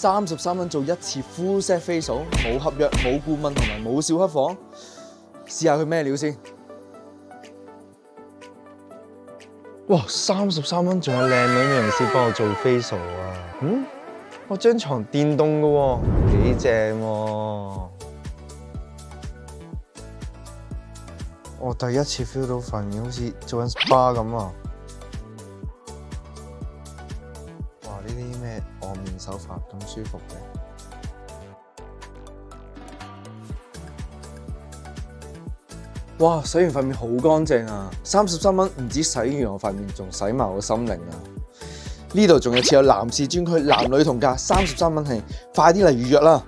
33蚊做一次 full set facial， 冇合約、冇顧問同埋冇小黑房，試下佢咩料先。哇！33蚊仲有靚女美容師幫我做 facial 啊！我張床電動嘅喎，幾正喎！我第一次 feel 到塊面好似做緊 SPA 咁啊！哇！呢啲咩按面手法咁舒服嘅？哇！洗完塊面好乾淨啊！33蚊唔止洗完我塊面，仲洗埋我心靈啊！呢度仲有設有男士專區，男女同價，33蚊起，快啲嚟預約啦！